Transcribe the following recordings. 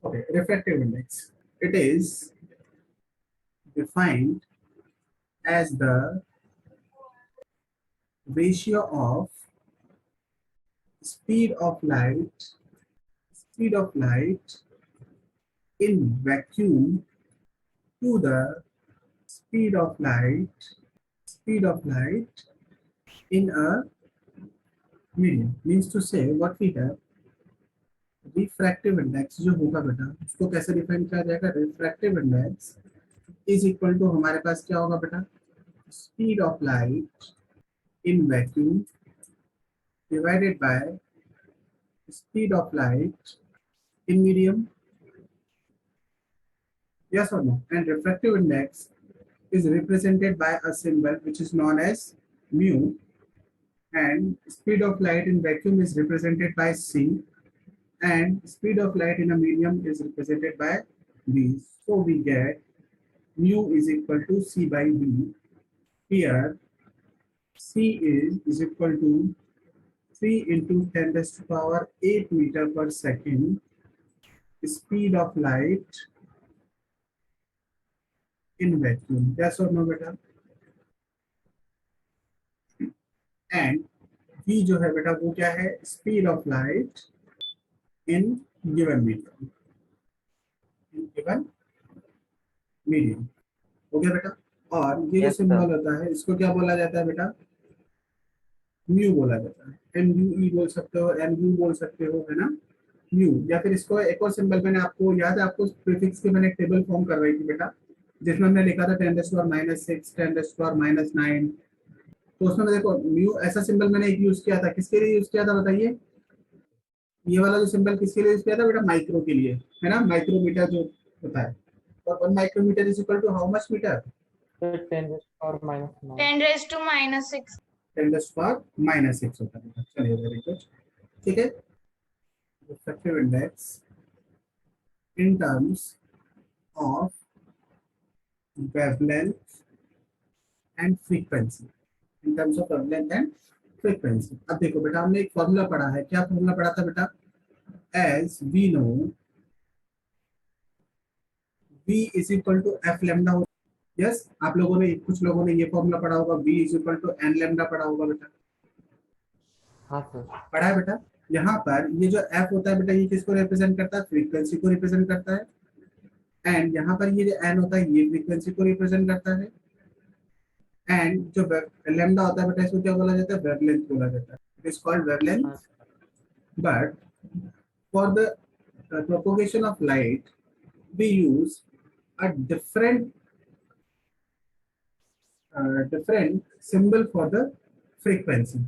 Okay, refractive index. It is defined as the ratio of speed of light in vacuum to the speed of light in a medium. Means to say what we have, refractive index जो होगा बेटा उसको कैसे define किया जाएगा, refractive index is equal to हमारे पास क्या होगा बेटा, speed of light in vacuum divided by speed of light in medium. Yes or no? And refractive index is represented by a symbol which is known as mu, and speed of light in vacuum is represented by c, and speed of light in a medium is represented by v. So we get mu is equal to c by v. Here c is equal to 3 into 10 raised to power 8 meter per second speed of light in vacuum. Yes or no बेटा? And v जो है बेटा वो क्या है, speed of light in given medium, हो गया बेटा। और ये जो सिंबल होता है इसको क्या बोला जाता है बेटा, म्यू बोला जाता है। एम यू ई बोल सकते हो, एम यू बोल सकते हो, है ना, म्यू। या फिर इसको एक और सिंबल मैंने आपको याद है, आपको प्रीफिक्स की मैंने टेबल फॉर्म करवाई थी बेटा, जिसमें हमने लिखा था 10⁻⁻⁶, 10⁻⁻⁹। तो उसमें देखो म्यू ऐसा सिंबल मैंने एक यूज किया था, किसके लिए यूज किया था बताइए, ये वाला जो सिंबल किसके लिए यूज किया था बेटा, माइक्रो के लिए, है ना, माइक्रोमीटर जो होता है। और 1 micrometre is equal to how much metre, 10⁻⁻⁶। 10⁻⁻⁶ होता है। चलिए वेरी गुड, ठीक है। Refractive index in terms of wavelength and frequency, in terms of wavelength and frequency। अब देखो बेटा हमने एक फॉर्मूला पढ़ा है, क्या फॉर्मूला पढ़ा था बेटा, as we know v is equal to f lambda। Yes, आप लोगों ने, कुछ लोगों ने ये फॉर्मूला पढ़ा होगा, v is equal to n lambda पढ़ा होगा बेटा। हाँ सर, पढ़ा है बेटा। यहाँ पर ये जो f होता है बेटा, ये किसको रिप्रेजेंट करता है, फ्रीक्वेंसी को रिप्रेजेंट करता है। एंड यहाँ पर ये जो n होता है ये फ्रीक्वेंसी को रिप्रेजेंट करता है। एंड जो लैम्डा होता है बेटा इसको क्या बोला जाता है, वेवलेंथ बोला जाता है। It is called wavelength. But for the propagation of light we use a different symbol for the frequency,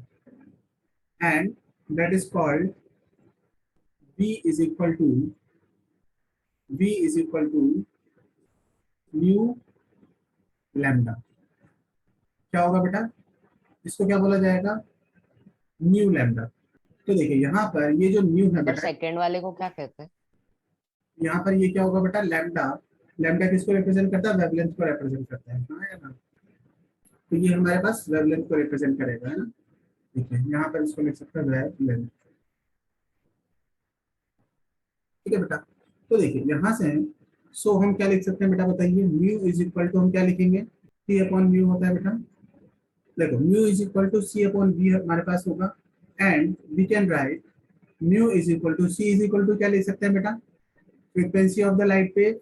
and that is called v is equal to mu lambda। क्या होगा बेटा, इसको क्या बोला जाएगा, न्यू लैम्डा। तो देखिए यहाँ पर ये जो न्यू है बेटा, सेकंड वाले को क्या कहते हैं, यहाँ पर ये क्या होगा बेटा, लैम्डा। लैम्डा किसको रिप्रेजेंट करता है, वेवलेंथ को रिप्रेजेंट करता है, हाँ या ना। तो ये हमारे पास वेवलेंथ को रिप्रेजेंट करेगा, है ना। देखिए यहाँ पर इसको लिख सकते हैं वेवलेंथ, ठीक है बेटा। तो देखिए यहाँ से सो हम क्या लिख सकते हैं बेटा बताइए, म्यू इज इक्वल टू हम क्या लिखेंगे, सी अपॉन म्यू होता है बेटा। देखो mu is equal to c upon v हमारे पास होगा, and we can write mu is equal to c is equal to क्या लिख सकते हैं बेटा, frequency of the light wave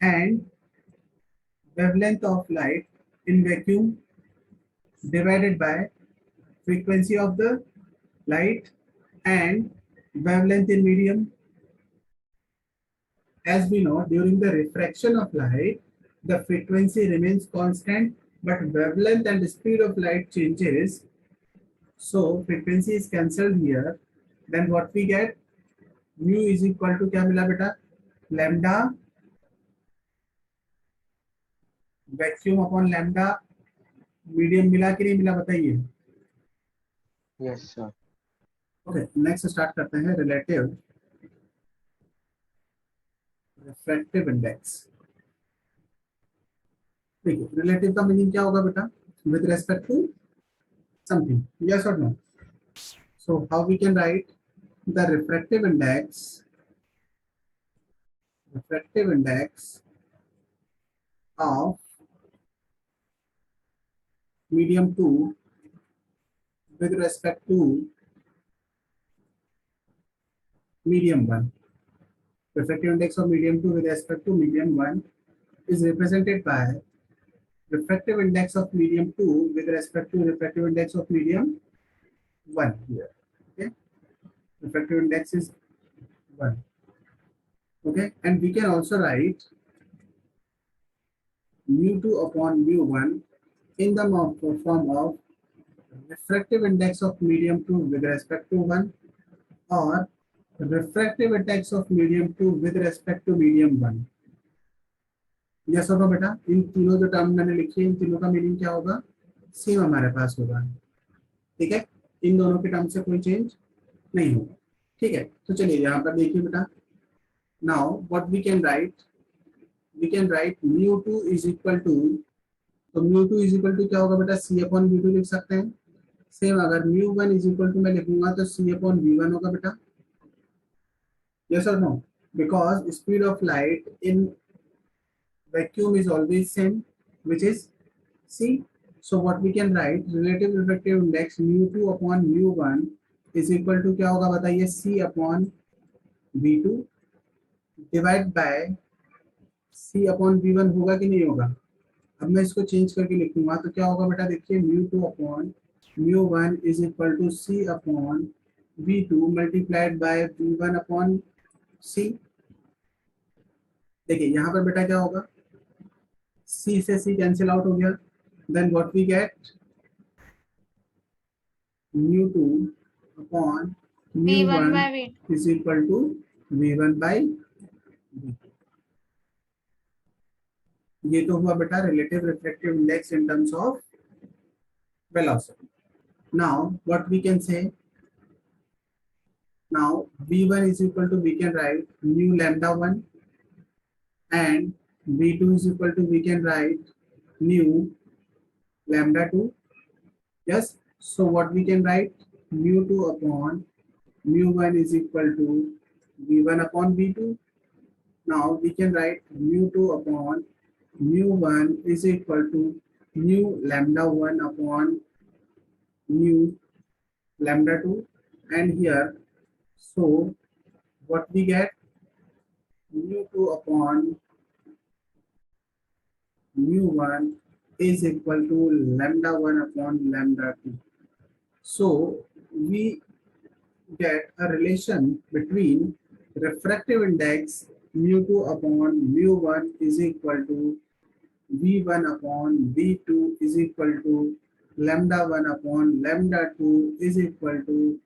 and wavelength of light in vacuum divided by frequency of the light and wavelength in medium। As we know, during the refraction of light, the frequency remains constant, but wavelength and speed of light changes. So frequency is cancelled here. Then what we get, mu is equal to क्या मिला बेटा, lambda vacuum upon lambda medium मिला कि नहीं मिला बताइए। Yes sir. Okay, next start करते हैं रिलेटिव रिफ्रैक्टिव इंडेक्स। देखिए रिलेटिव का मीनिंग क्या होगा बेटा, with respect to something, yes और no. So how we can write the refractive index refractive index of medium 2 with respect to medium 1. Refractive index of medium 2 with respect to medium 1 is represented by refractive index of medium 2 with respect to refractive index of medium 1 here. Okay, refractive index is 1. Okay, and we can also write mu2 upon mu1 in the form of refractive index of medium 2 with respect to 1 or refractive index of medium 2 with respect to medium 1. Yes होगा बेटा, इन तीनों जो term मैंने लिखी है इन तीनों का meaning क्या होगा, सेम हमारे पास होगा. ठीक है, इन दोनों के टर्म से कोई चेंज नहीं होगा. ठीक है, तो चलिए यहाँ पर देखिए बेटा, now what we can write mu2 is equal to, तो mu2 इज इक्वल टू क्या होगा बेटा, c अपॉन v2 लिख सकते हैं. सेम अगर mu1 इज इक्वल टू मैं लिखूंगा तो c अपॉन v1 होगा बेटा. यस और no, because speed of light in vacuum is always same, which is c. So what we can write, relative refractive index mu2 upon mu1 is equal to क्या होगा बताइए, c upon v2 divide by c upon v1 होगा कि नहीं होगा. अब मैं इसको चेंज करके लिखूंगा तो क्या होगा बेटा, देखिए mu2 upon mu1 is equal to c upon v2 multiplied by v1 upon c. देखिए यहाँ पर बेटा क्या होगा, C से C कैंसिल आउट हो गया. Then what we get, mu2 upon V1 by mu1 V2. Is equal to v1 by v2. ये तो हुआ बेटा relative refractive index in terms of velocity. Now what we can say, now v1 is equal to, we can write mu lambda 1 and v2 is equal to, we can write mu lambda 2. Yes, so what we can write, mu2 upon mu1 is equal to v1 upon v2. Now we can write mu2 upon mu1 is equal to mu lambda 1 upon mu lambda 2, and here, so what we get, mu2 upon mu1 is equal to lambda 1 upon lambda 2. So we get a relation between refractive index mu2 upon mu1 is equal to v1 upon v2 is equal to lambda 1 upon lambda 2 is equal to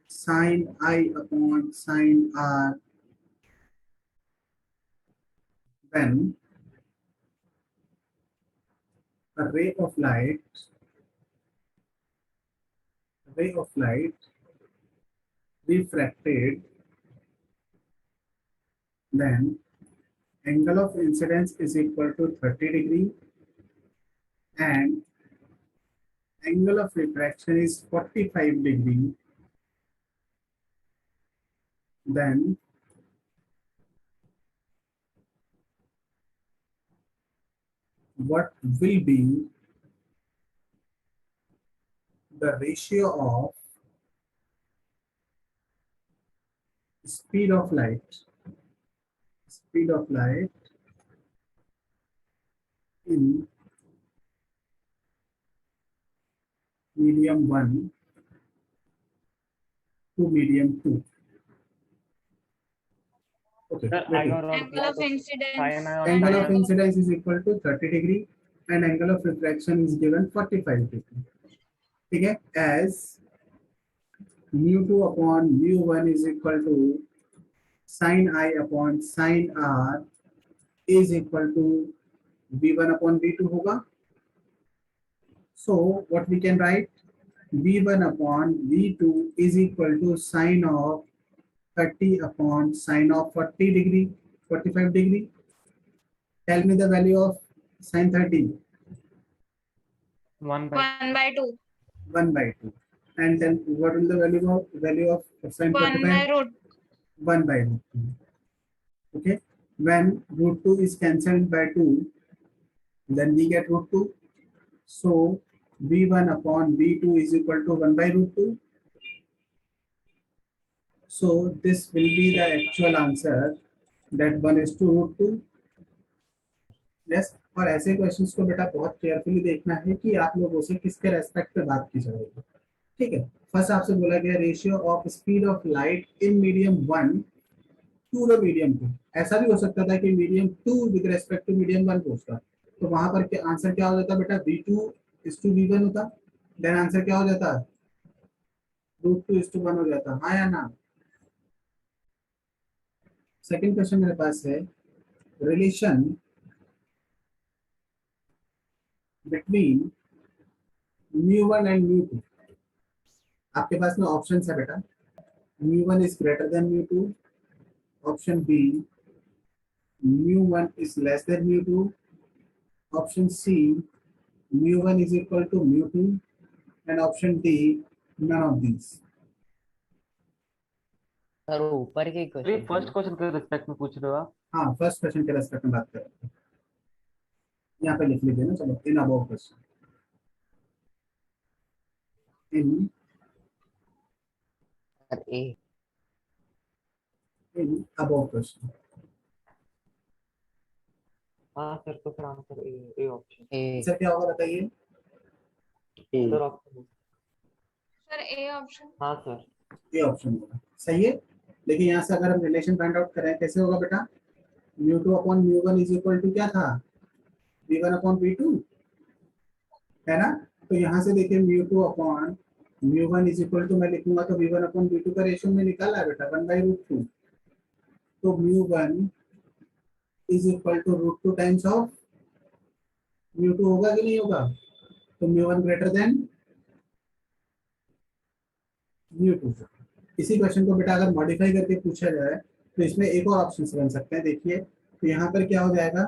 sin I upon sin r, when a ray of light refracted, then angle of incidence is equal to 30 degree and angle of refraction is 45 degree, then what will be the ratio of speed of light in medium 1 to medium 2. Okay, Sir, I got all Angle of incidence. angle of incidence is equal to 30 degree and angle of refraction is given 45 degree. ठीक है, as mu2 upon mu1 is equal to sin I upon sin r is equal to v1 upon v2 होगा. So what we can write, v1 upon v2 is equal to sin of 30 upon sin of 40 degree, 45 degree. Tell me the value of sin 30. 1 by 1 by 2. 1 by 2. And then what will the value of sin 1 by 45? root. 1 by root 2. Okay. when root 2 is cancelled by 2, then we get root 2. So v1 upon v2 is equal to 1 by root 2. So this will be the actual answer, that 1 is to root 2. Yes, और ऐसे questions को बेटा बहुत carefully देखना है कि आप लोगों से किसके रेस्पेक्ट पे बात की जाएगी। ठीक है, फर्स्ट आपसे बोला गया ratio of speed of light in medium 1 to the medium 2। ऐसा भी हो सकता था कि medium 2 with respect to medium 1 पूछता, तो वहां पर क्या आंसर क्या हो जाता बेटा, v2 इज टू v1 होता, देन आंसर क्या हो जाता, रूट 2 इज टू 1 हो जाता। हाँ या ना। सेकंड क्वेश्चन मेरे पास है, relation between mu1 and mu2। आपके पास में ऑप्शन है बेटा, mu1 is greater than mu2, option b mu1 is less than mu2, option c mu1 is equal to mu2, and option D none of these। Sir वो ऊपर के अरे question first question के रिस्पेक्ट में पूछ रहे हो आप? हाँ, फर्स्ट क्वेश्चन के रेस्पेक्ट में बात करें, यहाँ पे लिख लीजिए ना, चलो in above question, in sir A. Above question. हाँ सर, तो फिर answer A option. A sir क्या होगा बताइए। Sir option. Sir A option. हाँ सर। ये ऑप्शन होगा, सही है। लेकिन यहाँ से अगर हम रिलेशन फाइंड आउट करें कैसे होगा बेटा, mu2 upon mu1 is equal to क्या था, v1 अपॉन v2, है ना। तो यहाँ से देखिए mu2 upon mu1 is equal to मैं लिखूंगा तो v1 अपॉन v2 का रेशियो में निकाला है बेटा 1 बाई रूट 2। तो mu1 is equal to root 2 times of mu2 होगा कि नहीं होगा, तो mu1 ग्रेटर देन mu2। इसी क्वेश्चन को बेटा अगर मॉडिफाई करके पूछा जाए तो इसमें एक और ऑप्शन बन सकते हैं। देखिए तो यहाँ पर क्या हो जाएगा,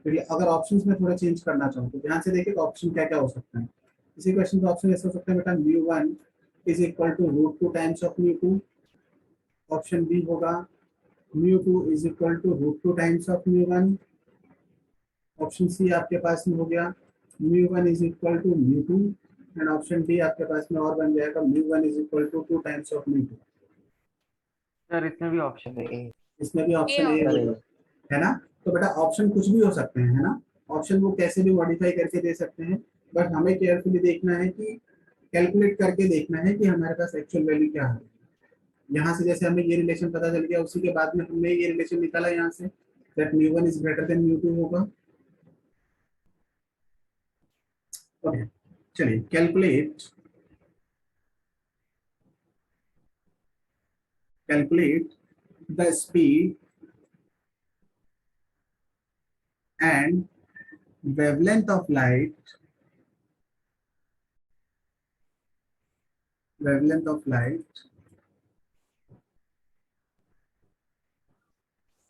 अगर ऑप्शंस में थोड़ा चेंज करना चाहूँ तो ध्यान से देखिए ऑप्शन क्या क्या हो सकते हैं। इसी क्वेश्चन का ऑप्शन ऐसे हो सकता है बेटा mu1 is equal to root 2 times of mu2, option b होगा mu2 is equal to root 2 times of mu1, option c आपके पास में हो गया mu1 is equal to mu2, and option d आपके पास में और बन जाएगा mu1 is equal to 2 times of mu2। Sir इसमें भी ऑप्शन है। इसमें भी ऑप्शन ए option। होगा, है ना। तो बेटा ऑप्शन कुछ भी हो सकते हैं, है ना, ऑप्शन वो कैसे भी मॉडिफाई करके दे सकते हैं, बट हमें केयरफुली देखना है कि कैलकुलेट करके देखना है कि हमारे पास एक्चुअल वैल्यू क्या है। यहाँ से जैसे हमें ये रिलेशन पता चल गया, उसी के बाद में हमने ये रिलेशन निकाला यहाँ से, that mu1 is greater than mu2 होगा। ओके, चलिए calculate the speed and wavelength of light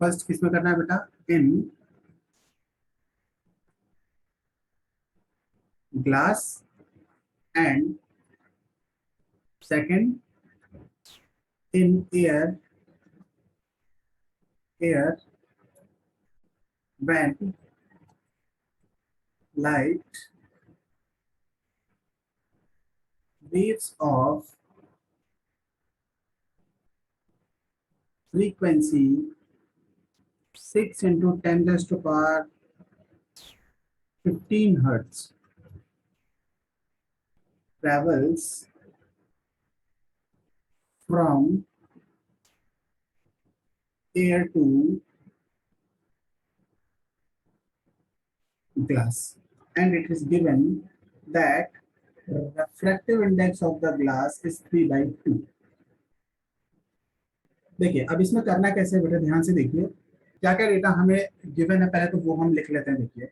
first किसमें करना है बेटा, in glass, and second in air when light waves of frequency 6 into 10 raised to power 15 hertz travels from air to glass, and it is given that refractive index of the glass is 3/2। देखिए अब इसमें करना कैसे है बेटा, ध्यान से देखिए क्या क्या डेटा हमें गिवन है, पहले तो वो हम लिख लेते हैं। देखिए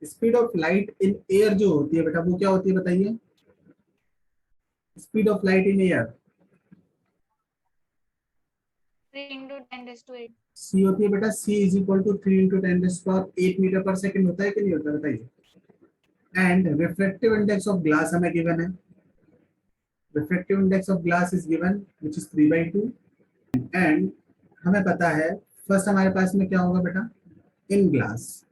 speed of light in air जो होती है बेटा वो क्या होती है बताइए, speed of light in air 3 into 10 raised to 8। C होती है बेटा, C is equal to 3 into 10 raised to power 8 metre पर सेकंड होता है कि नहीं होता है बताइए। And refractive index of glass हमें गिवन है, refractive index of glass is given which is 3/2। And हमें पता है फर्स्ट हमारे पास में क्या होगा बेटा, इन ग्लास।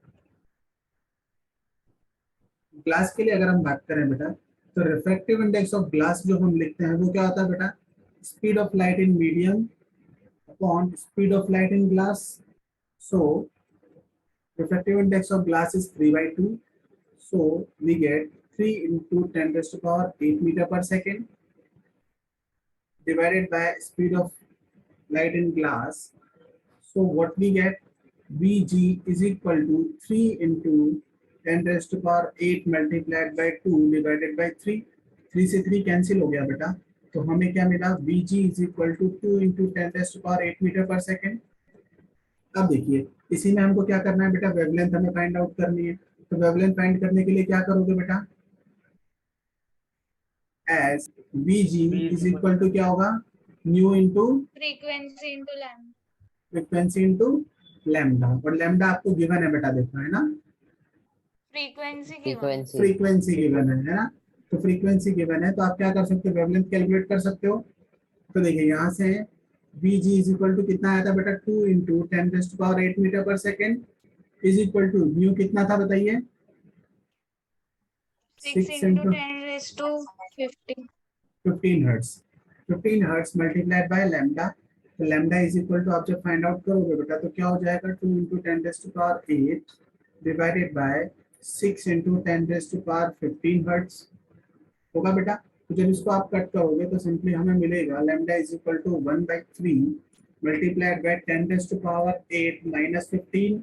ग्लास के लिए अगर हम बात करें बेटा, तो रिफ्रैक्टिव इंडेक्स ऑफ ग्लास जो हम लिखते हैं वो क्या होता है बेटा, speed of light in medium upon speed of light in glass. So refractive index of glass is 3/2, so we get 3 into 10 raised to power 8 meter per second divided by speed of light in glass. So what we get, Vg is equal to 3 into 10 raised to power 8 multiplied by 2 divided by 3। 3 से 3 cancel हो गया बेटा, तो हमें क्या मिला, Vg is equal to 2 into 10 raised to power 8 meter per second। अब देखिए इसी में हमको क्या करना है बेटा, वेवलेंथ हमें फाइंड आउट करनी है। तो वेवलेंथ फाइंड करने के लिए क्या करोगे बेटा, as Vg is equal to क्या होगा, nu into frequency into lambda. Frequency into lambda, और लैम्डा आपको गिवन है बेटा, देखो है ना, Frequency given. Frequency frequency given है ना। तो फ्रीक्वेंसी गिवन है तो आप क्या कर सकते हो, वेवलेंथ कैलकुलेट कर सकते हो। तो देखिए यहाँ से Vg इज इक्वल टू कितना आया था बेटा, 2 into 10 raise to power 8 metre पर second is equal to nu कितना था बताइए, 6 into 10 raised to 50. 15 hertz. 15 hertz multiplied by lambda. तो लैम्डा इज इक्वल टू आप जब फाइंड आउट करोगे बेटा तो क्या हो जाएगा, 2 into 10 raise to power 8 divided by 6 into 10 raise to power 15 hertz होगा बेटा। तो जब इसको आप कट करोगे तो सिंपली हमें मिलेगा lambda is equal to 1/3 multiplied by 10 raise to power 8 minus 15।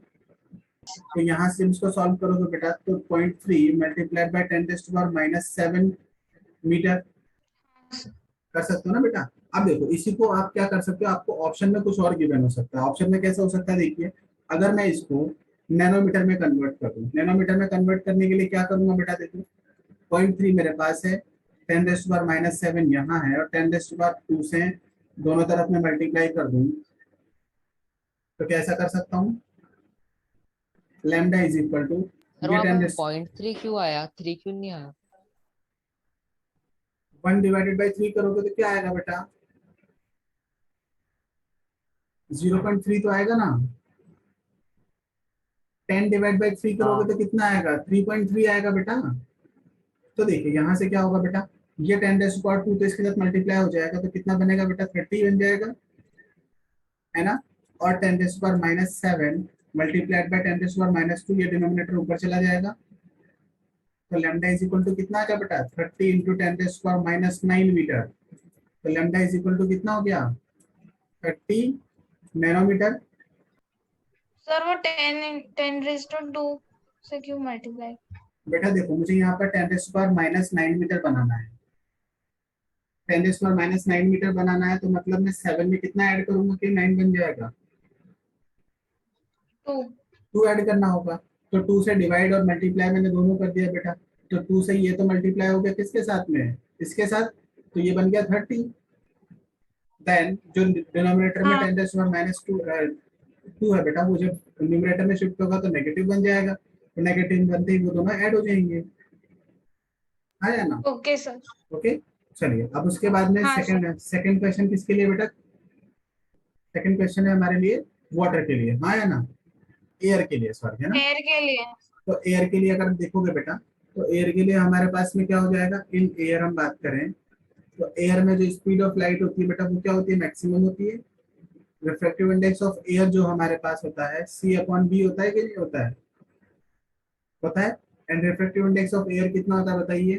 तो यहाँ से इसको सॉल्व करोगे बेटा तो 0.3 multiplied by 10 raise to power minus 7 metre कर सकते हो ना बेटा। अब देखो इसी को आप क्या कर सकते हो, आपको ऑप्शन में कुछ और गिवन हो सकता है। ऑप्शन में कैसे हो सकता है, देखिए अगर मैं इसको नैनोमीटर में कन्वर्ट कर दूं, नैनोमीटर में कन्वर्ट करने के लिए क्या करूंगा बेटा, देखो 0.3 मेरे पास है, 10 रेज़ टू पावर माइनस 7 यहाँ है, और 10 रेज़ टू पावर 2 से दोनों तरफ में मल्टीप्लाई कर दूं तो कैसा कर सकता हूँ, lambda is equal to sir ये वहाँ 10 पे रेज़ 0.3 क्यों आया, 3 क्यों नहीं आया? 1 डिवाइडेड बाई 3 करोगे तो क्या आएगा बेटा, 0.3 तो आएगा ना। 10 डिवाइड बाई 3 करोगे तो कितना आएगा, 3.3 आएगा बेटा। तो देखिए यहाँ से क्या होगा बेटा, ये 10 रेज़ टू पावर 2 तो इसके साथ मल्टीप्लाई हो जाएगा तो कितना बनेगा बेटा, 30 बन जाएगा है ना। और 10 raise to power minus 7 multiplied by 10 raise to power minus 2, ये डिनोमिनेटर ऊपर चला जाएगा। तो लैम्डा इज इक्वल टू कितना आएगा बेटा, 30 into 10 raise to power minus 9 metre. तो लैम्डा इज इक्वल टू कितना हो गया, 30 नैनोमीटर। Sir, वो 10 raised to 2 से क्यों multiply? बेटा देखो मुझे यहाँ पर 10 raise to power minus 9 metre बनाना है, 10 raise to power minus 9 metre बनाना है, तो मतलब मैं 7 में कितना ऐड करूंगा कि 9 बन जाएगा, 2. 2 ऐड करना होगा। तो 2 से डिवाइड और मल्टीप्लाई मैंने दोनों कर दिया बेटा। तो 2 से ये तो मल्टीप्लाई हो गया किसके साथ में, इसके साथ, तो ये बन गया 30। देन जो डिनोमिनेटर में हाँ. 10 रेज़ टू पावर माइनस 2 है बेटा, वो जब न्यूमरेटर में शिफ्ट होगा तो नेगेटिव बन जाएगा, तो नेगेटिव बनते ही वो दोनों ऐड हो जाएंगे, आया ना। Okay, sir. ओके चलिए अब उसके बाद में हाँ, सेकंड क्वेश्चन किसके लिए बेटा, सेकंड क्वेश्चन है हमारे लिए वाटर के लिए, हाँ या ना, एयर के लिए सॉरी है ना। Air के लिए. तो एयर के लिए अगर देखोगे बेटा तो एयर के लिए हमारे पास में क्या हो जाएगा, इन एयर हम बात करें तो एयर में जो स्पीड ऑफ लाइट होती है बेटा वो क्या होती है, मैक्सिमम होती है। रिफ्रैक्टिव इंडेक्स ऑफ एयर जो हमारे पास होता है C/V होता है कि नहीं होता है, होता है। And refractive index of air कितना होता है बताइए,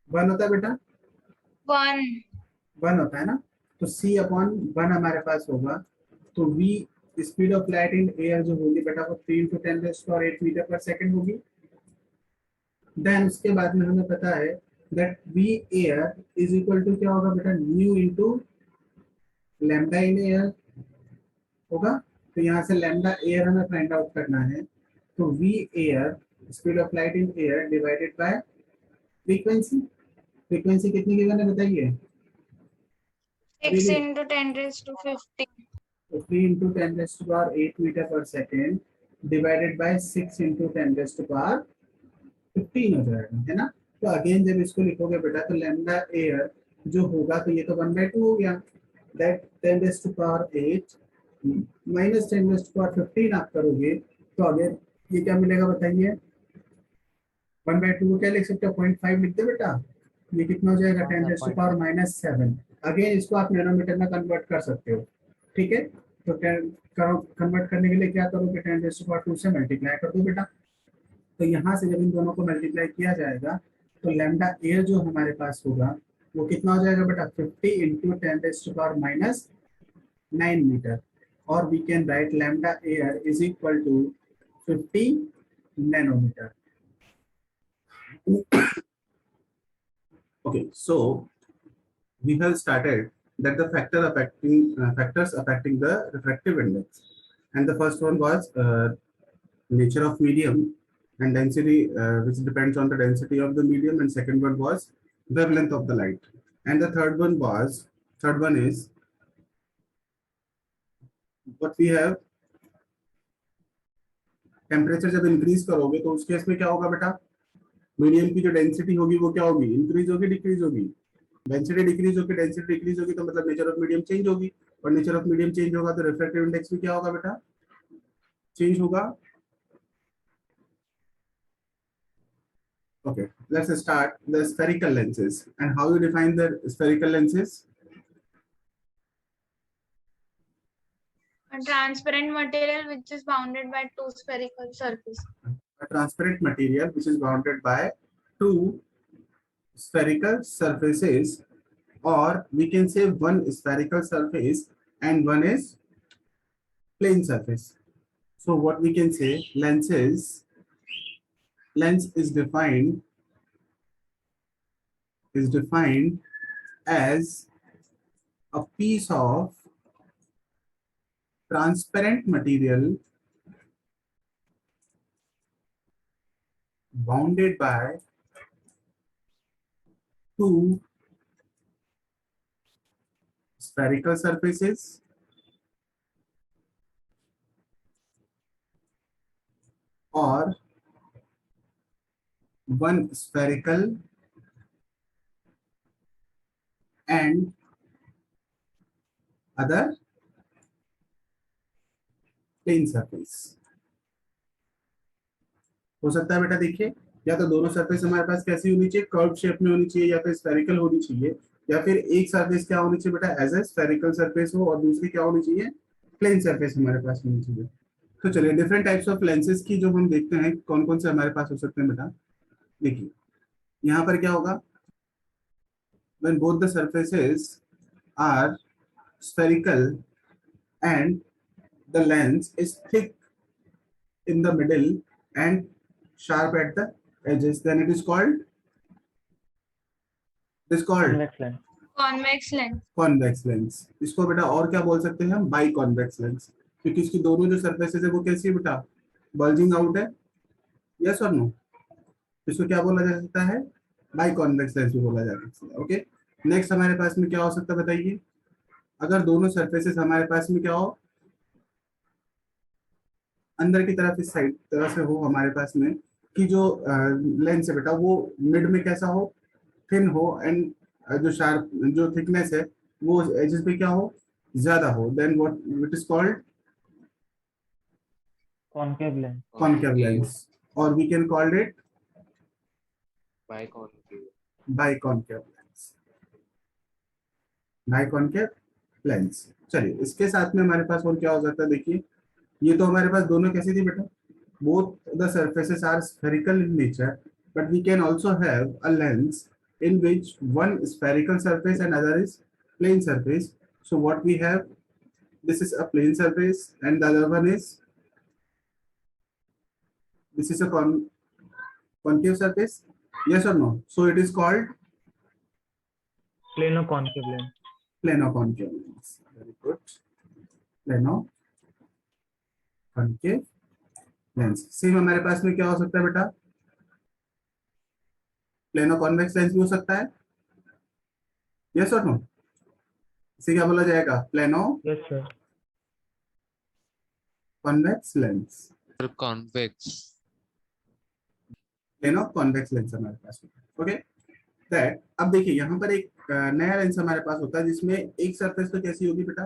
1 होता है बेटा, 1. 1 होता है ना। तो C/1 हमारे पास होगा, तो V speed of light in air जो होगी बेटा वो 3 into 10 raise to power 8 metre पर सेकंड होगी। देन उसके बाद में हमें पता है that V air is equal to क्या होगा बेटा, nu into lambda in air होगा। तो यहाँ से लैम्डा एयर हमें फाइंड आउट करना है, तो V air speed of light in air divided by frequency. Frequency कितनी गिवन है बताइए, 6 into 10 raised to 50. तो 3 into 10 raise to power 8 metre पर second divided by 6 into 10 raise to power 15 हो जाएगा है ना। तो अगेन जब इसको लिखोगे बेटा तो लैम्डा एयर जो होगा तो ये तो 1/2 हो गया, दैट 10 रेज़ टू पावर 8 -10⁻15 आप करोगे तो अगर ये क्या मिलेगा बताइए, 1/2 को क्या लिख सकते हो, 0.5 लिख दे बेटा, ये कितना हो जाएगा, हाँ ten sir, raise to power -7। Again इसको आप नैनोमीटर में कन्वर्ट कर सकते हो, ठीक है। तो कन्वर्ट करने के लिए क्या करोगे, 10⁻2 से मल्टीप्लाई कर दो बेटा। तो यहाँ से जब इन दोनों को मल्टीप्लाई किया जाएगा तो लैम्डा एयर जो हमारे पास होगा वो कितना हो जाएगा बेटा, 50 इंटू 10⁻⁹ मीटर, और we can write lambda air is equal to 50 nanometre. Okay, so we have started that the factors affecting the refractive index, and the first one was nature of medium and density, which depends on the density of the medium, and second one was wavelength of the light, and the third one is what we have, temperature जब increase करोगे तो उस case में क्या होगा बेटा, medium की जो डेंसिटी होगी वो क्या होगी, इंक्रीज होगी डिक्रीज होगी, डेंसिटी डिक्रीज होगी तो मतलब नेचर ऑफ मीडियम चेंज होगी, और नेचर ऑफ मीडियम चेंज होगा तो रिफ्रैक्टिव इंडेक्स भी क्या होगा बेटा, चेंज होगा। Okay, let's start the spherical lenses and how you define the spherical lenses. A transparent material which is bounded by two spherical surfaces. A transparent material which is bounded by two spherical surfaces, or we can say one spherical surface and one is plane surface. So what we can say, lens is defined as a piece of transparent material bounded by two spherical surfaces or one spherical and other plane surface. हो सकता है बेटा, देखिए, या तो दोनों surface हमारे पास कैसी होनी चाहिए, कर्व शेप में होनी चाहिए, या फिर स्फेरिकल होनी चाहिए, या फिर एक सरफेस क्या होनी चाहिए बेटा, एज ए स्फेरिकल सरफेस हो, और दूसरी क्या होनी चाहिए, प्लेन सरफेस हमारे पास होनी चाहिए। तो चलिए डिफरेंट टाइप्स ऑफ लेंसेज की जो हम देखते हैं कौन कौन से हमारे पास हो सकते हैं बेटा, देखिए यहाँ पर क्या होगा, when both the surfaces are spherical and the lens is thick in the middle and sharp at the edges, then it is called convex lens. Convex lens. convex lens। इसको बेटा और क्या बोल सकते हैं हम, बाई कॉन्वेक्स लेंस, क्योंकि इसकी दोनों जो सरफेसेस है वो कैसी है बेटा, बल्जिंग आउट है, यस और नो, इसको क्या बोला जा सकता है, बाई कॉन्वेक्स लेंस भी बोला जा सकता है। ओके, नेक्स्ट हमारे पास में क्या हो सकता है बताइए, अगर दोनों सरफेसेस हमारे पास में क्या हो, अंदर की तरफ इस साइड तरह से हो हमारे पास में, कि जो लेंस है बेटा वो मिड में कैसा हो, थिन हो, एंड जो शार्प जो थिकनेस है वो एजेस पे क्या हो, ज्यादा हो, then what it is called Concave lens. concave lens, or we can call it Biconcave. biconcave lens, biconcave lens। चलिए इसके साथ में हमारे पास और क्या हो जाता है, देखिए ये तो हमारे पास दोनों कैसी थी बेटा, both the surfaces are spherical in nature, but we can also have a lens in which one spherical surface and other is plane surface. So what we have, this is a plane surface and the other one is, this is a concave surface, yes or no, so it is called Plano-concave lens. plano-concave lens। Very good, plano-concave lens। Same हमारे पास में क्या हो सकता है बेटा, plano convex lens भी हो सकता है, यस और नो, इसे क्या बोला जाएगा, plano Yes sir. Convex lens, Convex. Plano convex lens हमारे पास में। ओके, दैट अब देखिए यहाँ पर एक नया लेंस हमारे पास होता है जिसमें एक सरफेस तो कैसी होगी बेटा,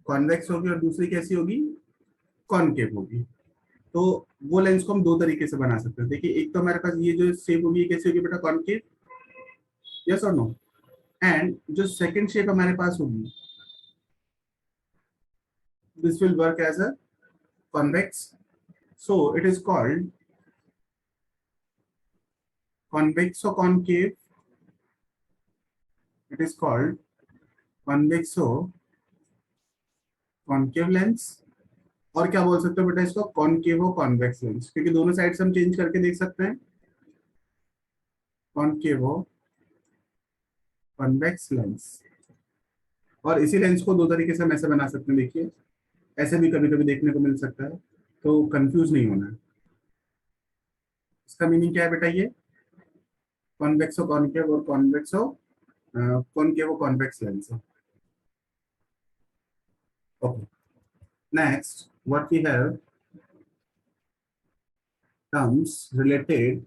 कॉन्वेक्स होगी और दूसरी कैसी होगी, कॉनकेव होगी। तो वो लेंस को हम दो तरीके से बना सकते हैं। देखिए एक तो हमारे पास ये जो शेप होगी, ये कैसी होगी बेटा, कॉनकेव, यस और नो। एंड जो सेकंड शेप हमारे पास होगी, this will work as a convex, so it is called convexo concave, it is called convexo concave lens। और क्या बोल सकते हो बेटा इसको, कॉनकेवो कॉन्वेक्स लेंस, क्योंकि दोनों साइड से हम चेंज करके देख सकते हैं। कॉनकेवो कॉन्वेक्स लेंस। और इसी लेंस को दो तरीके से हम ऐसे बना सकते हैं, देखिए ऐसे भी कभी कभी देखने को मिल सकता है, तो कंफ्यूज नहीं होना है। इसका मीनिंग क्या है बेटा, ये कॉन्वेक्सो कॉनकेव और कॉन्वेक्सो कॉनकेवो कॉन्वेक्स लेंस है। Okay, next what we have, terms related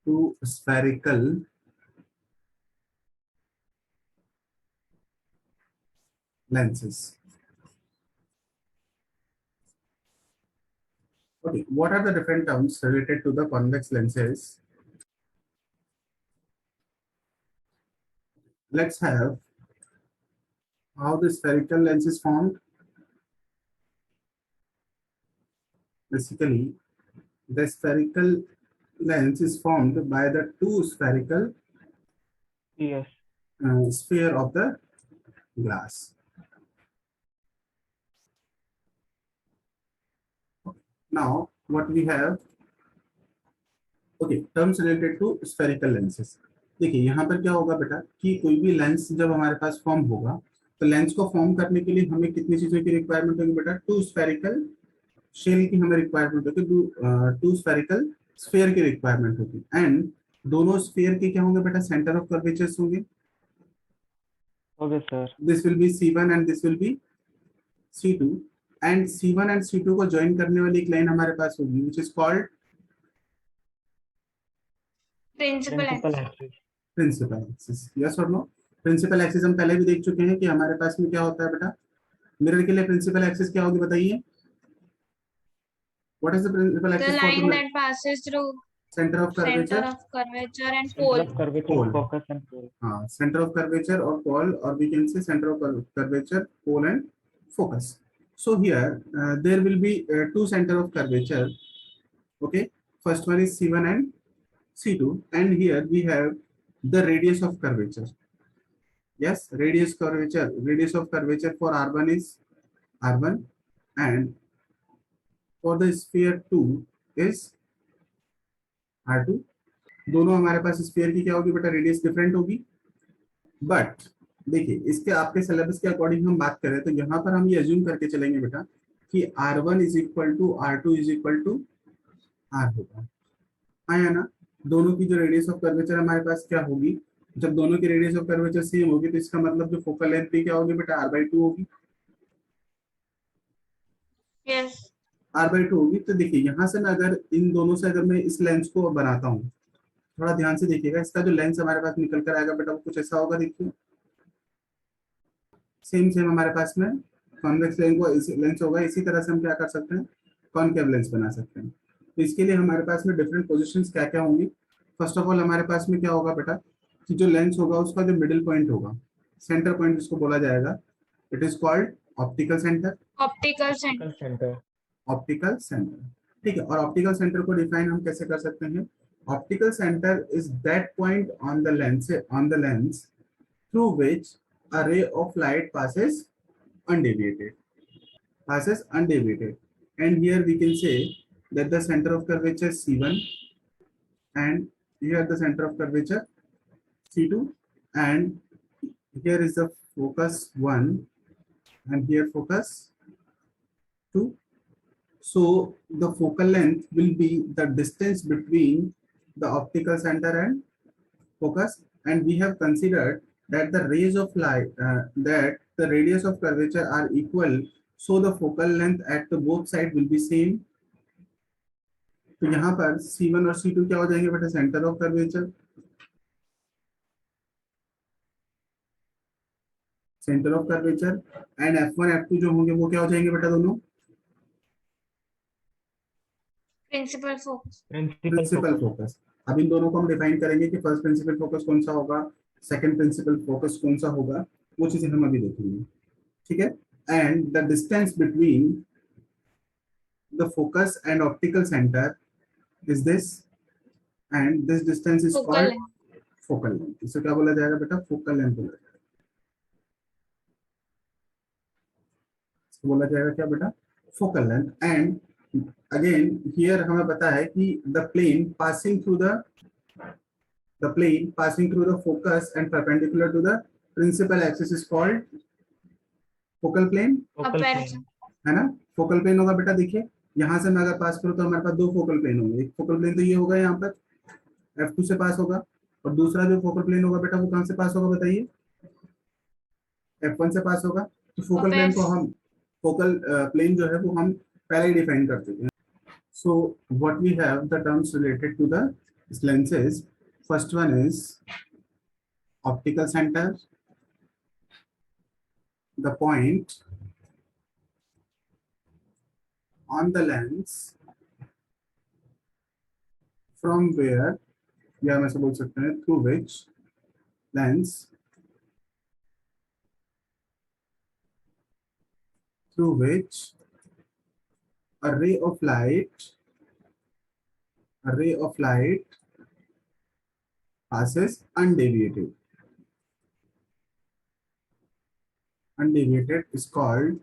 to spherical lenses। Okay, what are the different terms related to the convex lenses? Let's have how the spherical lens is formed. Basically, the spherical lens is formed by the two spherical Yes. sphere of the glass. Now, what we have, okay, terms related to spherical lenses। देखिए यहाँ पर क्या होगा बेटा कि कोई भी lens जब हमारे पास फॉर्म होगा, तो लेंस को फॉर्म करने के लिए हमें कितनी चीजों की रिक्वायरमेंट होगी बेटा, टू स्फेरिकल शेल की हमें रिक्वायरमेंट होगी, टू स्फेरिकल स्फीयर की रिक्वायरमेंट होगी। एंड दोनों स्फीयर के क्या होंगे बेटा, सेंटर ऑफ कर्वेचर्स होंगे। Okay, sir. This will be C1 and this will be C2, and C1 and C2 को ज्वाइन करने वाली एक लाइन हमारे पास होगी which is called Principal Principal axis. axis. Principal axis. Yes और नो। प्रिंसिपल एक्सिस हम पहले भी देख चुके हैं कि हमारे पास में क्या होता है बेटा, मिरर के लिए प्रिंसिपल एक्सिस क्या होगी बताइए, what is the principal The axis for line the that passes through centre of center curvature, of curvature and Center pole. of curvature, Pole. focus and pole. हाँ, सेंटर ऑफ कर्वेचर और pole, और we can say centre of curvature, pole and focus. So here there will be two center of curvature, okay, first one is C1 and C2, and here we have the radius of curvature, yes, radius of curvature for R1 is R1, and for the sphere 2 is R2। दोनों हमारे पास sphere की क्या होगी बेटा, radius different होगी। But देखिए इसके आपके सिलेबस के अकॉर्डिंग हम बात करें तो यहाँ पर हम ये अज्यूम करके चलेंगे बेटा कि R1 is equal to R2 is equal to R होगा, आया ना। दोनों की जो रेडियस ऑफ कर्वेचर हमारे पास क्या होगी, जब दोनों की रेडियस ऑफ कर्वेचर सेम होगी तो इसका मतलब जो फोकल लेंथ भी क्या होगी बेटा, R/2 होगी। Yes. R/2 होगी। तो देखिए यहाँ से मैं अगर इन दोनों से अगर मैं इस लेंस को बनाता हूँ, थोड़ा ध्यान से देखिएगा, इसका जो लेंस हमारे पास निकल कर आएगा बेटा वो कुछ ऐसा होगा, देखिए सेम हमारे पास में कॉन्वेक्स लेंस होगा। इसी तरह से हम क्या कर सकते हैं, कॉनकेव लेंस बना सकते हैं। तो इसके लिए हमारे पास में डिफरेंट पोजीशंस क्या क्या होंगी। फर्स्ट ऑफ ऑल हमारे पास में क्या होगा बेटा कि जो लेंस होगा उसका जो मिडिल पॉइंट होगा, सेंटर पॉइंट जिसको बोला जाएगा, it is called optical centre. Optical center. Optical center. Optical centre, ठीक है। और ऑप्टिकल सेंटर को डिफाइन हम कैसे कर सकते हैं, optical centre is that point on the lens through which a ray of light undeviated passes undeviated, and here we can say that the center of curvature C1, and here the center of curvature C2, and here is the focus 1 and here focus 2. So the focal length will be the distance between the optical center and focus, and we have considered that the rays of light that the radius of curvature are equal, so the focal length at the both side will be same। तो यहाँ पर C1 और C2 क्या हो जाएंगे बेटा, centre of curvature, centre of curvature, and F1 F2 जो होंगे वो क्या हो जाएंगे बेटा दोनों? Principal focus. Principal focus. अब इन दोनों को हम डिफाइन करेंगे कि फर्स्ट प्रिंसिपल फोकस कौन सा होगा, सेकंड प्रिंसिपल फोकस कौन सा होगा, वो चीजें हम अभी देखेंगे, ठीक है। And the distance between the focus and optical centre is this, and this distance is focal called length. Focal length. इसे क्या बोला जाएगा बेटा? फोकल लेंथ बोला जाएगा। इसको बोला जाएगा क्या बेटा? Focal length. And again here हमें पता है कि the plane passing through the focus and perpendicular to the principal axis is called focal plane, focal aperture. Plane. है ना? फोकल प्लेन होगा बेटा, देखिए यहां से मैं अगर पास करूं तो हमारे पास दो फोकल प्लेन होंगे। एक फोकल प्लेन तो ये होगा यहाँ पर, F2 से पास होगा, और दूसरा जो फोकल प्लेन होगा बेटा वो कहां से पास होगा बताइए? F1 से पास होगा। तो फोकल प्लेन को अपेरेचर। हम, फोकल प्लेन जो है वो हम पहले ही डिफाइन कर चुके हैं। So what we have the terms related to the lenses, first one is optical center, the point on the lens from where, या हम ऐसे बोल सकते हैं through which lens, through which a ray of light, a ray of light passes undeviated. Undeviated is called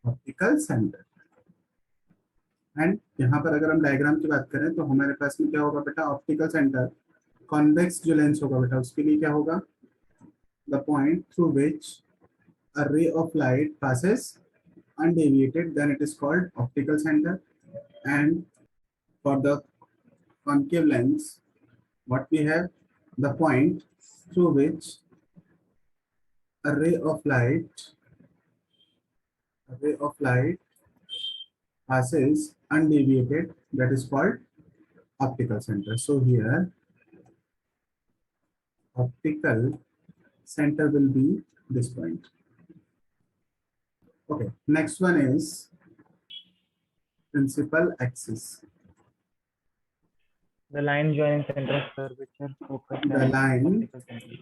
optical center. And यहाँ पर अगर हम डायग्राम की बात करें तो हमारे पास में क्या होगा बेटा? ऑप्टिकल सेंटर, कॉन्वेक्स जो लेंस होगा बेटा उसके लिए क्या होगा? The point through which a ray of light passes undeviated, then it is called optical center. And for the concave lens, what we have? The point through which a ray of light, a ray of light passes undeviated, that is called optical center. So here optical center will be this point. Okay, next one is principal axis. The line joining center of curvature, focus, The and line, optical center.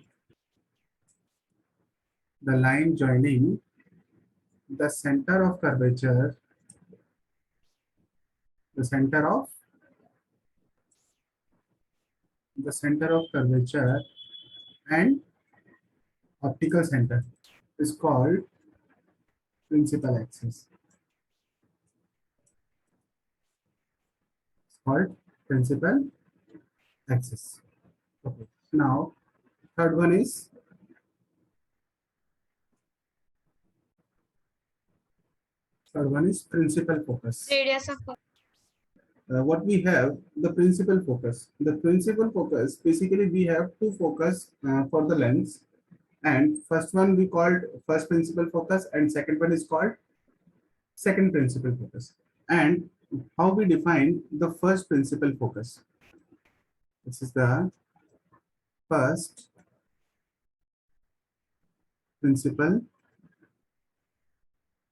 the line joining the center of curvature, the center of curvature and optical center is called principal axis. It's called principal axis. Okay. Now, third one is principal focus. Radius of What we have, the principal focus. The principal focus, basically we have two focus for the lens, and first one we called first principal focus and second one is called second principal focus. And how we define the first principal focus? This is the first principal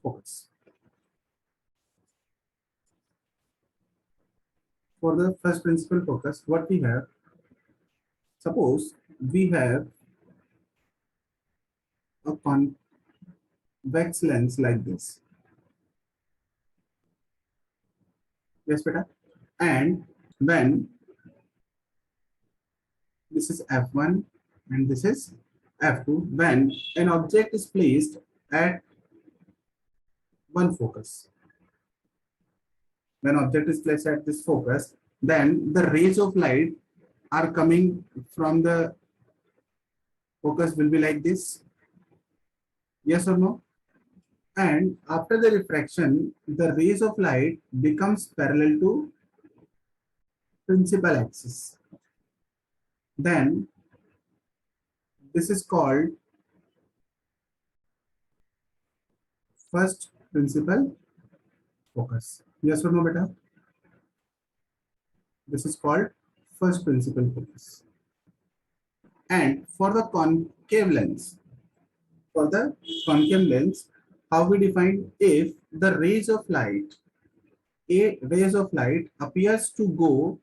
focus. For the first principal focus, what we have, suppose we have a convex lens like this. Yes, beta. And when this is F1 and this is F2, when an object is placed at one focus, when object is placed at this focus, then the rays of light are coming from the focus will be like this. Yes or no? And after the refraction, the rays of light becomes parallel to principal axis. Then this is called first principal focus. Yes or no, beta? This is called first principal focus. And for the concave lens, how we define if the rays of light, a rays of light appears to go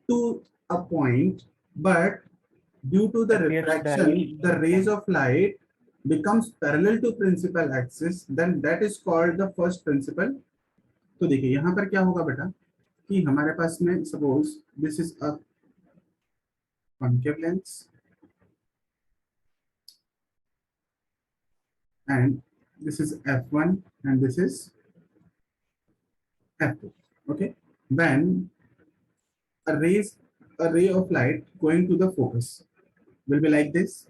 to a point, but due to the Appears refraction, the rays of light becomes parallel to principal axis, then that is called the first principal. तो देखिए यहाँ पर क्या होगा बेटा कि हमारे पास में suppose this is a concave lens and this is f1 and this is f2. Okay, when a ray of light going to the focus will be like this.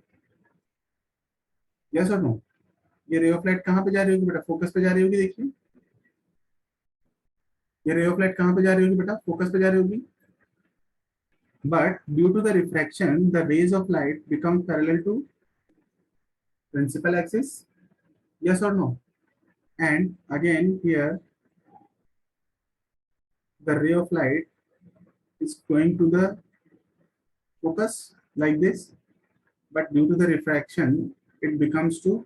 Yes or no? ये ray of light कहाँ पे जा रही होगी बेटा? Focus पे जा रही होगी. देखिए ये रे ऑफ लाइट कहाँ पे जा रही होगी बेटा? फोकस पे जा रही होगी. But due to the refraction, the rays of light become parallel to principal axis. Yes or no? And again here, the ray of light is going to the focus like this, but due to the refraction, it becomes to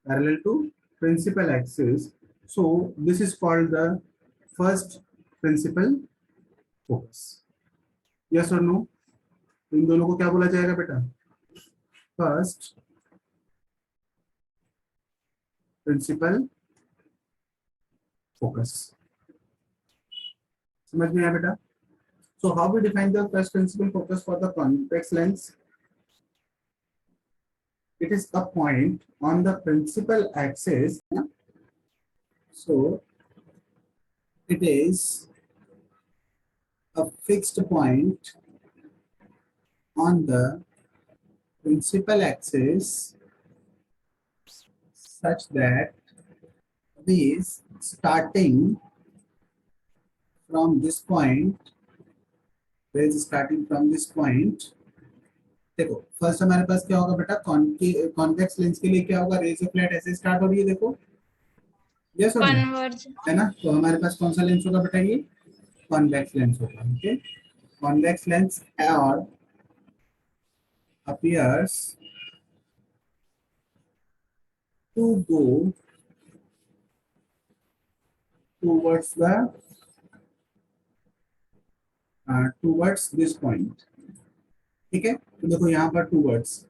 parallel to principal axis. So this is called the first principal focus. Yes or no? इन दोनों को क्या बोला जाएगा बेटा? First principal focus. समझ में आया बेटा? So how we define the first principal focus for the convex lens? It is a point on the principal axis. So it is a fixed point on the principal axis such that is starting from this point, देखो first हमारे पास क्या होगा बेटा? Convex lens के लिए क्या होगा? रेज ऑफ लाइट ऐसे स्टार्ट हो रही है, देखो. यस और नो? Converge. है ना? तो हमारे पास कौन सा लेंस होगा बेटा? ये कॉन्वेक्स लेंस होगा. ओके, कॉन्वेक्स लेंस और appears to go towards the towards this point. ठीक है, तो देखो यहाँ पर टूवर्ड्स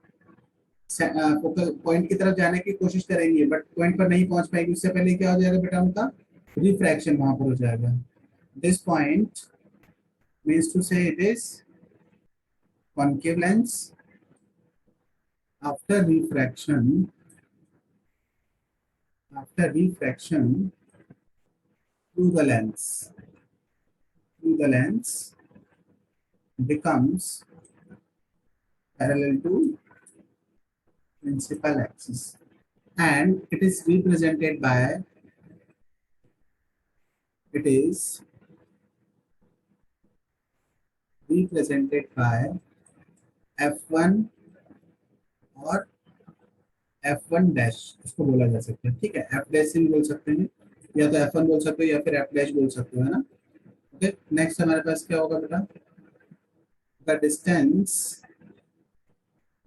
फोकल पॉइंट की तरफ जाने की कोशिश करेंगे, बट पॉइंट पर नहीं पहुंच पाएगी. उससे पहले क्या हो जाएगा बेटा? उनका रिफ्रैक्शन वहां पर हो जाएगा. दिस पॉइंट मीन्स टू से it is concave lens. After refraction through the lens becomes parallel to principal axis, and it is represented by f1 और f1 डैश इसको बोला जा सकता है. ठीक है, f डैश भी बोल सकते हैं, या तो f1 बोल सकते हो या फिर f डैश बोल सकते हो, है ना? ओके, नेक्स्ट हमारे पास क्या होगा बेटा? The distance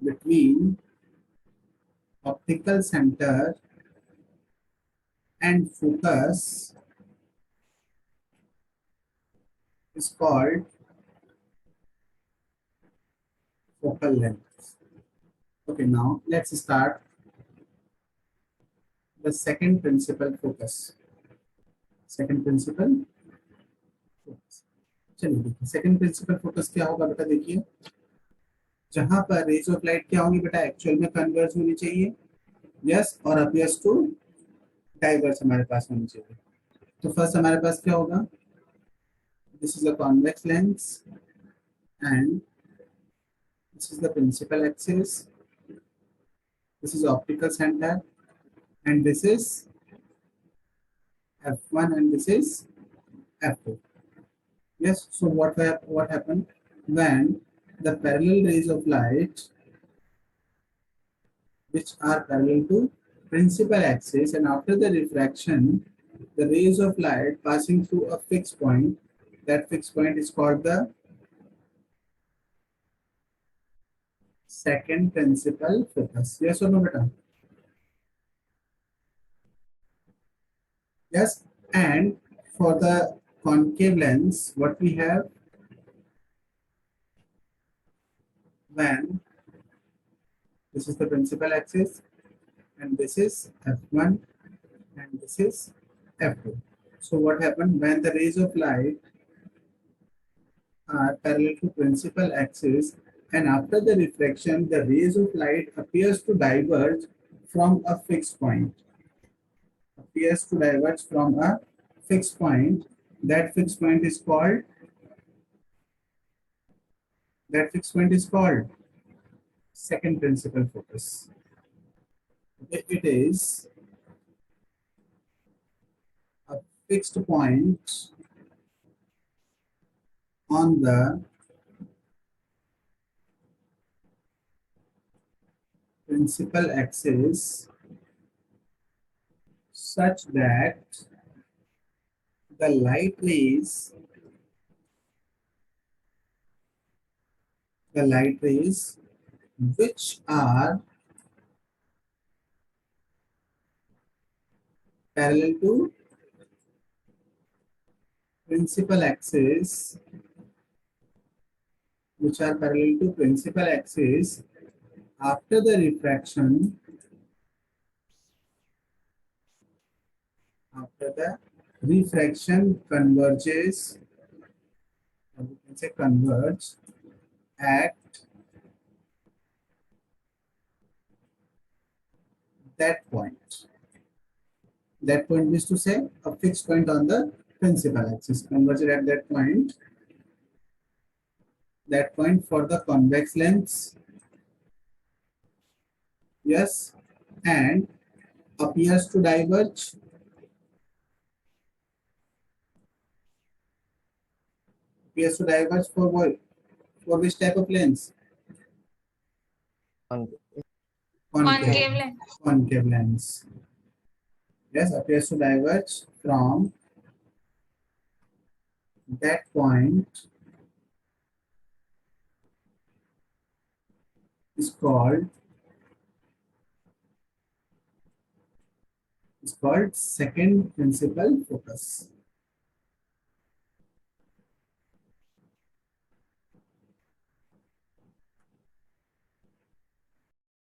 between optical centre and focus is called focal length. Okay, now let's start the second principal focus. चलिए देखिए सेकंड प्रिंसिपल फोकस क्या होगा बेटा? देखिए जहां पर रेज ऑफ लाइट क्या होंगी बेटा? एक्चुअल में कन्वर्ज होनी चाहिए. यस, और अपीयर्स टू डाइवर्ज हमारे पास होनी चाहिए. तो फर्स्ट हमारे पास क्या होगा? This is a convex lens and this is the principal axis, this is optical center, and this is f1 and this is f2. Yes, so what happened when the parallel rays of light which are parallel to principal axis, and after the refraction the rays of light passing through a fixed point, that fixed point is called the second principal focus. Yes or no, beta? Yes. And for the concave lens, what we have when this is the principal axis and this is F1 and this is F2. So what happened when the rays of light are parallel to principal axis, and after the refraction the rays of light appears to diverge from a fixed point. Appears to diverge from a fixed point. That fixed point is called second principal focus. It is a fixed point on the principal axis such that the light rays which are parallel to principal axis after the refraction converges, or we can say converge at that point. That point means to say a fixed point on the principal axis converges at that point. That point for the convex lens, yes, and appears to diverge for what? For which type of lens? Concave lens. Concave lens. Yes, appears to diverge from that point is called second principal focus.